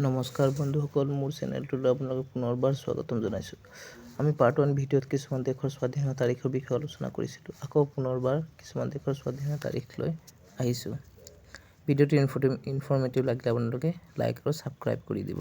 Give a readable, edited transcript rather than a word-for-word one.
নমস্কাৰ বন্ধুসকল, মোৰ চেনেলটোলৈ আপোনালোকক পুনৰবাৰ স্বাগতম জনাইছোঁ। আমি পাৰ্ট 1 ভিডিঅ'ত কিছুমান দেশৰ স্বাধীনতা তাৰিখৰ বিষয়ে আলোচনা কৰিছিলোঁ। আকৌ পুনৰবাৰ কিছুমান দেশৰ স্বাধীনতা তাৰিখ লৈ আহিছোঁ। ভিডিঅ'টো ইনফৰ্মেটিভ লাগিলে আপোনালোকে লাইক আৰু ছাবস্ক্ৰাইব কৰি দিব।